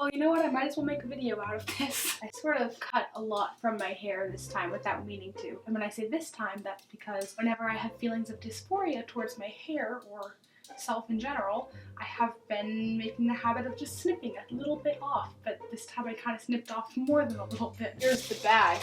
Well, you know what? I might as well make a video out of this. I sort of cut a lot from my hair this time without meaning to. And when I say this time, that's because whenever I have feelings of dysphoria towards my hair or self in general, I have been making the habit of just snipping a little bit off. But this time I kind of snipped off more than a little bit. Here's the bag.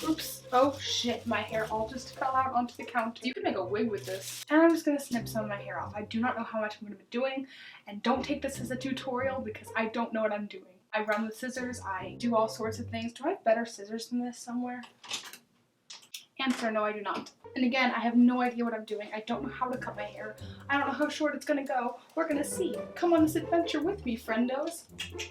Oops. Oh shit, my hair all just fell out onto the counter. You can make a wig with this. And I'm just gonna snip some of my hair off. I do not know how much I'm gonna be doing, and don't take this as a tutorial because I don't know what I'm doing. I run with scissors, I do all sorts of things. Do I have better scissors than this somewhere? Answer, no I do not. And again, I have no idea what I'm doing. I don't know how to cut my hair. I don't know how short it's gonna go. We're gonna see. Come on this adventure with me, friendos.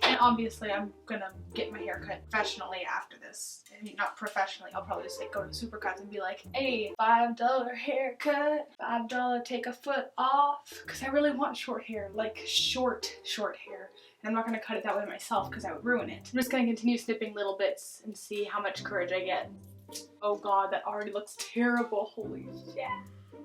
And obviously I'm gonna get my hair cut professionally after this. I mean, not professionally, I'll probably just like go to Supercuts and be like, hey, $5 haircut, $5 take a foot off. Cause I really want short hair, like short hair. And I'm not gonna cut it that way myself because I would ruin it. I'm just gonna continue snipping little bits and see how much courage I get. Oh god, that already looks terrible. Holy shit.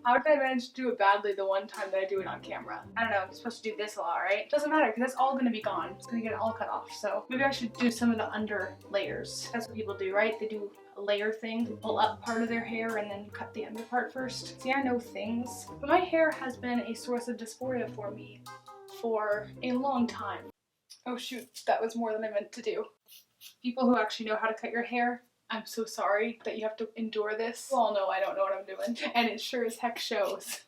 How did I manage to do it badly the one time that I do it on camera? I don't know, I'm supposed to do this a lot, right? Doesn't matter, because that's all gonna be gone. It's gonna get it all cut off, so maybe I should do some of the under layers. That's what people do, right? They do a layer thing. They pull up part of their hair and then cut the under part first. See, I know things. But my hair has been a source of dysphoria for me for a long time. Oh shoot, that was more than I meant to do. People who actually know how to cut your hair, I'm so sorry that you have to endure this. You all know I don't know what I'm doing, and it sure as heck shows.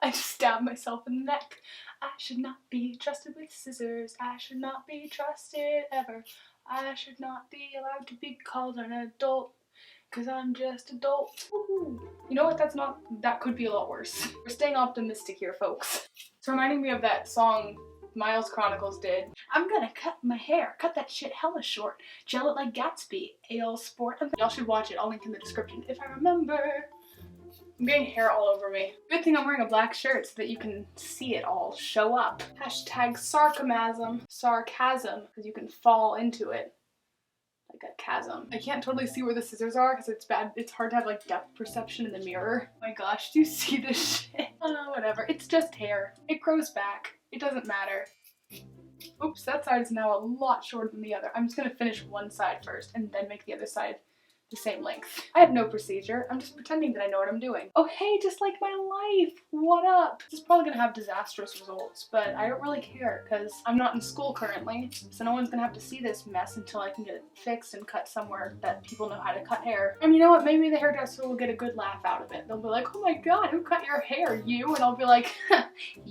I just stabbed myself in the neck. I should not be trusted with scissors. I should not be trusted ever. I should not be allowed to be called an adult, cause I'm just adult. Woohoo! You know what, that could be a lot worse. We're staying optimistic here, folks. It's reminding me of that song Miles Chronicles did. I'm gonna cut my hair, cut that shit hella short, gel it like Gatsby, AL Sport. Y'all should watch it, I'll link in the description if I remember. I'm getting hair all over me. Good thing I'm wearing a black shirt so that you can see it all show up. Hashtag sarcasm, because you can fall into it like a chasm. I can't totally see where the scissors are because it's bad. It's hard to have like depth perception in the mirror. Oh my gosh, do you see this shit? Whatever, it's just hair. It grows back. It doesn't matter. Oops, that side is now a lot shorter than the other. I'm just gonna finish one side first and then make the other side the same length. I have no procedure. I'm just pretending that I know what I'm doing. Oh hey, just like my life. What up? This is probably gonna have disastrous results, but I don't really care because I'm not in school currently, so no one's gonna have to see this mess until I can get it fixed and cut somewhere that people know how to cut hair. And you know what? Maybe the hairdresser will get a good laugh out of it. They'll be like, oh my god, who cut your hair? You? And I'll be like,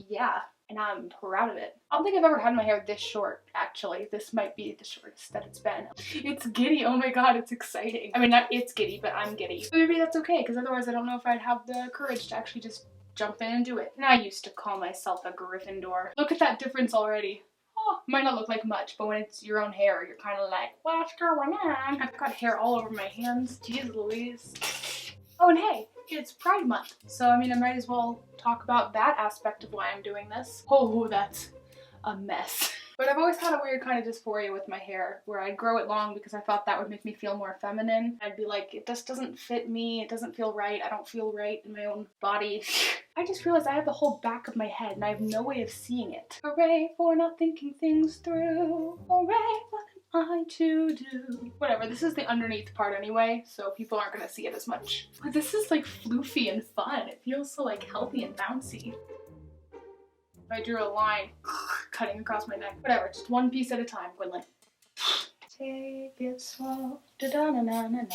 yeah. And I'm proud of it. I don't think I've ever had my hair this short, actually. This might be the shortest that it's been. It's giddy, oh my god, it's exciting. I mean, not it's giddy, but I'm giddy. But maybe that's okay, because otherwise I don't know if I'd have the courage to actually just jump in and do it. And I used to call myself a Gryffindor. Look at that difference already. Oh, might not look like much, but when it's your own hair, you're kind of like, what's going on? I've got hair all over my hands. Jeez Louise. Oh, and hey, it's Pride Month, so I mean I might as well talk about that aspect of why I'm doing this. Oh, that's a mess. But I've always had a weird kind of dysphoria with my hair, where I'd grow it long because I thought that would make me feel more feminine. I'd be like, it just doesn't fit me, it doesn't feel right, I don't feel right in my own body. I just realized I have the whole back of my head and I have no way of seeing it. Hooray for not thinking things through. Hooray for I to do. Whatever, this is the underneath part anyway, so people aren't gonna see it as much. But this is like floofy and fun. It feels so like healthy and bouncy. If I drew a line cutting across my neck. Whatever, just one piece at a time, Quinlyn. Take it slow, da-da-na-na-na-na.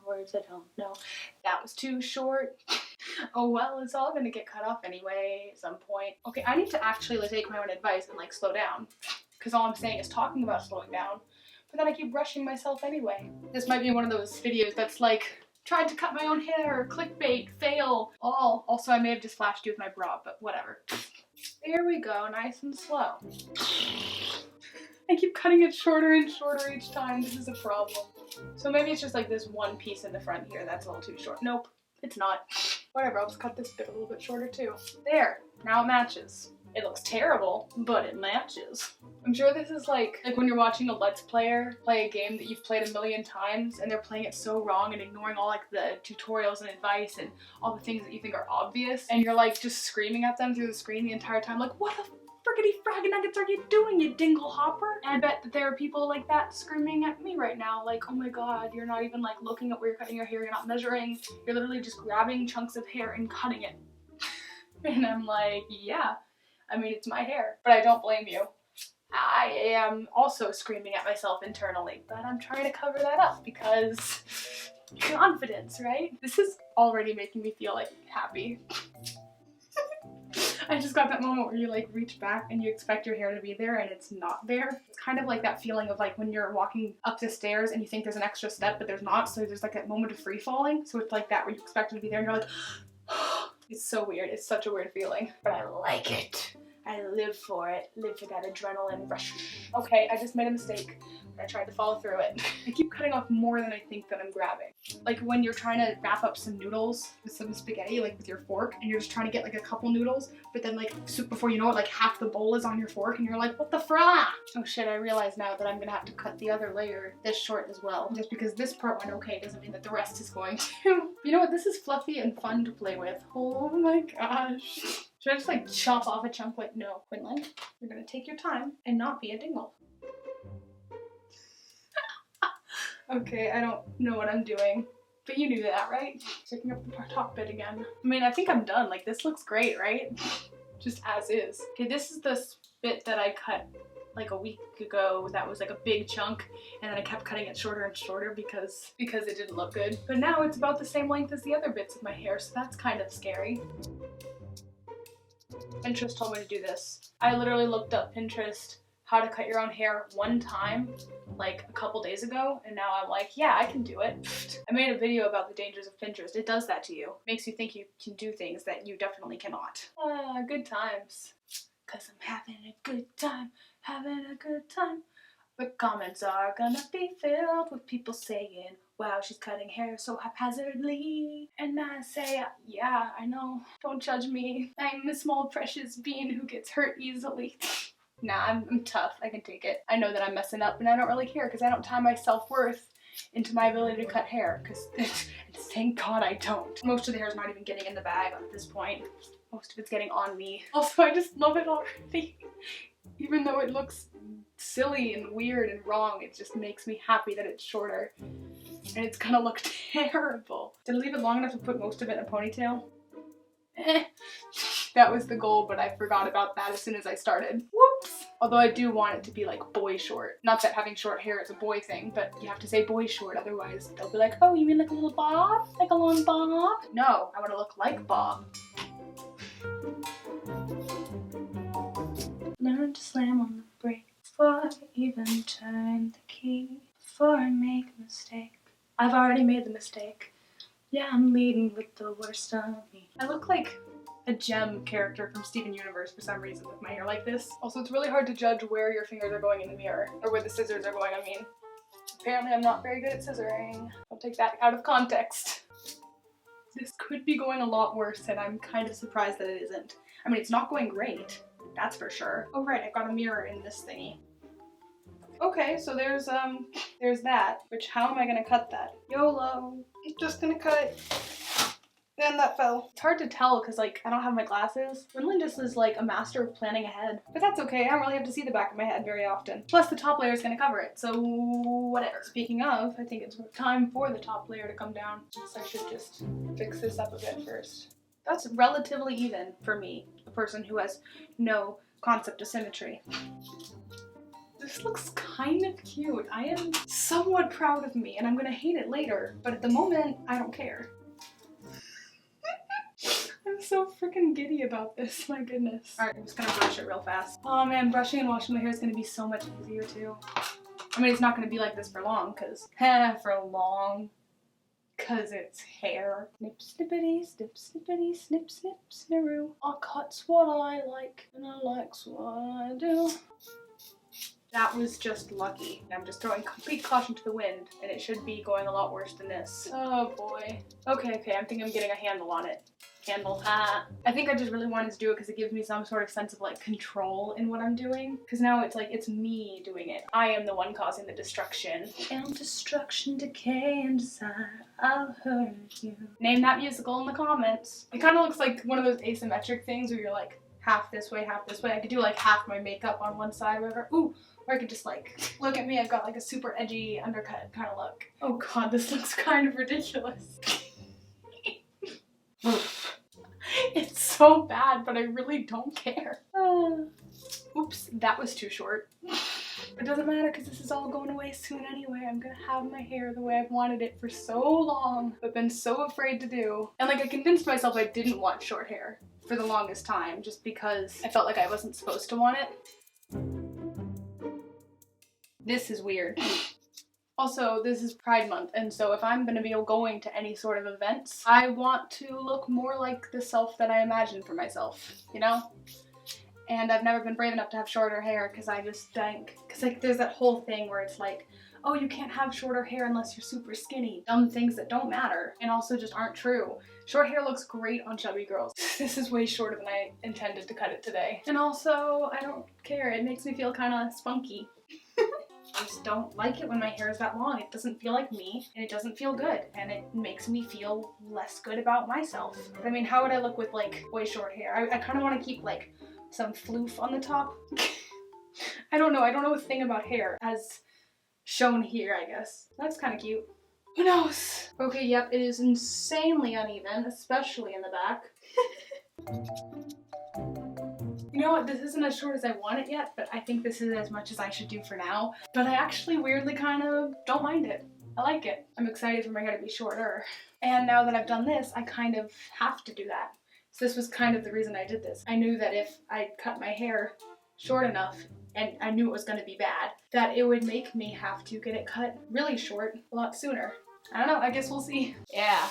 Words I don't know. That was too short. Oh well, it's all gonna get cut off anyway at some point. Okay, I need to actually like, take my own advice and like slow down. Because all I'm saying is talking about slowing down, but then I keep rushing myself anyway. This might be one of those videos that's like, tried to cut my own hair, clickbait, fail, all. Also, I may have just flashed you with my bra, but whatever. There we go, nice and slow. I keep cutting it shorter and shorter each time. This is a problem. So maybe it's just like this one piece in the front here that's a little too short. Nope, it's not. Whatever, I'll just cut this bit a little bit shorter too. There, now it matches. It looks terrible, but it matches. I'm sure this is like when you're watching a Let's Player play a game that you've played a million times and they're playing it so wrong and ignoring all like the tutorials and advice and all the things that you think are obvious, and you're like just screaming at them through the screen the entire time like, what a friggity frag Nuggets are you doing, you dingle hopper? And I bet that there are people like that screaming at me right now, like, oh my god, you're not even like looking at where you're cutting your hair, you're not measuring, you're literally just grabbing chunks of hair and cutting it. And I'm like, yeah, I mean, it's my hair, but I don't blame you. I am also screaming at myself internally, but I'm trying to cover that up because confidence, right? This is already making me feel like happy. I just got that moment where you like reach back and you expect your hair to be there and it's not there. It's kind of like that feeling of like when you're walking up the stairs and you think there's an extra step but there's not, so there's like that moment of free falling. So it's like that where you expect it to be there and you're like, it's so weird. It's such a weird feeling, but I like it. I live for it. Live for that adrenaline rush. Okay, I just made a mistake. I tried to follow through it. I keep cutting off more than I think that I'm grabbing. Like when you're trying to wrap up some noodles with some spaghetti, like with your fork, and you're just trying to get like a couple noodles, but then like before you know it, like half the bowl is on your fork and you're like, what the fra? Oh shit, I realize now that I'm gonna have to cut the other layer this short as well. Just because this part went okay doesn't mean that the rest is going to. You know what, this is fluffy and fun to play with. Oh my gosh. Should I just like chop off a chunk? Like, no, Quinlyn, you're gonna take your time and not be a dingle. Okay, I don't know what I'm doing, but you knew that, right? Picking up the top bit again. I mean, I think I'm done. Like, this looks great, right? Just as is. Okay, this is the bit that I cut like a week ago. That was like a big chunk, and then I kept cutting it shorter and shorter because it didn't look good. But now it's about the same length as the other bits of my hair, so that's kind of scary. Pinterest told me to do this. I literally looked up Pinterest how to cut your own hair one time, like a couple days ago, and now I'm like, yeah, I can do it. I made a video about the dangers of Pinterest. It does that to you. Makes you think you can do things that you definitely cannot. Good times. Cause I'm having a good time, having a good time. The comments are gonna be filled with people saying, wow, she's cutting hair so haphazardly. And I say, yeah, I know. Don't judge me. I'm a small precious being who gets hurt easily. Nah, I'm tough. I can take it. I know that I'm messing up and I don't really care because I don't tie my self-worth into my ability to cut hair because thank God I don't. Most of the hair is not even getting in the bag at this point. Most of it's getting on me. Also, I just love it already. Even though it looks silly and weird and wrong, it just makes me happy that it's shorter. And it's gonna look terrible. Did I leave it long enough to put most of it in a ponytail? That was the goal, but I forgot about that as soon as I started. Whoops! Although I do want it to be like boy short. Not that having short hair is a boy thing, but you have to say boy short, otherwise they'll be like, oh, you mean like a little bob? Like a long bob? No, I want to look like Bob. Learn to slam on the brake before I even turn the key. Before I make a mistake. I've already made the mistake. Yeah, I'm leading with the worst of me. I look like a gem character from Steven Universe for some reason with my hair like this. Also, it's really hard to judge where your fingers are going in the mirror, or where the scissors are going, I mean. Apparently I'm not very good at scissoring. I'll take that out of context. This could be going a lot worse, and I'm kind of surprised that it isn't. I mean, it's not going great, that's for sure. Oh right, I've got a mirror in this thingy. Okay, so there's that, which how am I gonna cut that? YOLO. I'm just gonna cut it. And that fell. It's hard to tell because like I don't have my glasses. Quinlyn just is like a master of planning ahead. But that's okay, I don't really have to see the back of my head very often. Plus the top layer is gonna cover it, so whatever. Speaking of, I think it's time for the top layer to come down. So I should just fix this up a bit first. That's relatively even for me, a person who has no concept of symmetry. This looks kind of cute. I am somewhat proud of me and I'm gonna hate it later, but at the moment, I don't care. I'm so freaking giddy about this, my goodness. Alright, I'm just gonna brush it real fast. Oh man, brushing and washing my hair is gonna be so much easier too. I mean, it's not gonna be like this for long, cause it's hair. Snip, snippity, snip, snippity, snip, snip, sniroo. I cuts what I like, and I likes what I do. That was just lucky. I'm just throwing complete caution to the wind, and it should be going a lot worse than this. Oh boy. Okay, I think I'm getting a handle on it. Handle. I think I just really wanted to do it because it gives me some sort of sense of like control in what I'm doing. Because now it's like, it's me doing it. I am the one causing the destruction. And destruction, decay, and desire, I'll hurt you. Name that musical in the comments. It kind of looks like one of those asymmetric things where you're like half this way, half this way. I could do like half my makeup on one side or whatever. Ooh, or I could just like, look at me, I've got like a super edgy undercut kind of look. Oh god, this looks kind of ridiculous. It's so bad, but I really don't care. Oops, that was too short. It doesn't matter because this is all going away soon anyway. I'm gonna have my hair the way I've wanted it for so long, but been so afraid to do. And like I convinced myself I didn't want short hair for the longest time just because I felt like I wasn't supposed to want it. This is weird. Also, this is Pride Month, and so if I'm gonna be going to any sort of events, I want to look more like the self that I imagine for myself, you know? And I've never been brave enough to have shorter hair because I just think, because like there's that whole thing where it's like, oh, you can't have shorter hair unless you're super skinny. Dumb things that don't matter and also just aren't true. Short hair looks great on chubby girls. This is way shorter than I intended to cut it today. And also, I don't care. It makes me feel kind of spunky. I just don't like it when my hair is that long. It doesn't feel like me, and it doesn't feel good, and it makes me feel less good about myself. But I mean, how would I look with like way short hair? I kind of want to keep like some floof on the top. I don't know a thing about hair as shown here, I guess. That's kind of cute. Who knows? Okay, yep, it is insanely uneven, especially in the back. You know what, this isn't as short as I want it yet, but I think this is as much as I should do for now. But I actually weirdly kind of don't mind it. I like it. I'm excited for my hair to be shorter. And now that I've done this, I kind of have to do that. So this was kind of the reason I did this. I knew that if I cut my hair short enough, and I knew it was gonna be bad, that it would make me have to get it cut really short a lot sooner. I don't know, I guess we'll see. Yeah,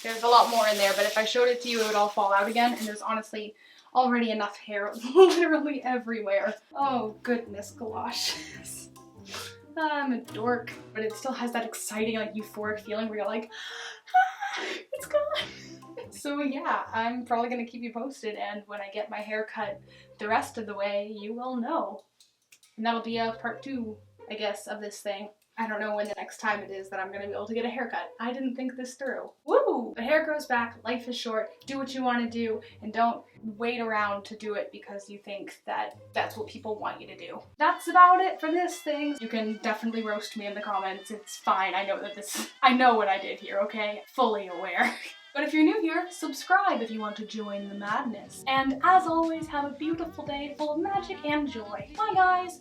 there's a lot more in there, but if I showed it to you, it would all fall out again, and there's honestly already enough hair literally everywhere. Oh goodness galoshes. I'm a dork, but it still has that exciting, like euphoric feeling where you're like, ah, it's gone. So yeah, I'm probably gonna keep you posted, and when I get my hair cut the rest of the way, you will know. And that'll be a part 2, I guess, of this thing. I don't know when the next time it is that I'm gonna be able to get a haircut. I didn't think this through. Woo! But hair grows back, life is short, do what you want to do, and don't wait around to do it because you think that that's what people want you to do. That's about it for this thing. You can definitely roast me in the comments, it's fine. I know what I did here, okay? Fully aware. But if you're new here, subscribe if you want to join the madness. And as always, have a beautiful day full of magic and joy. Bye guys!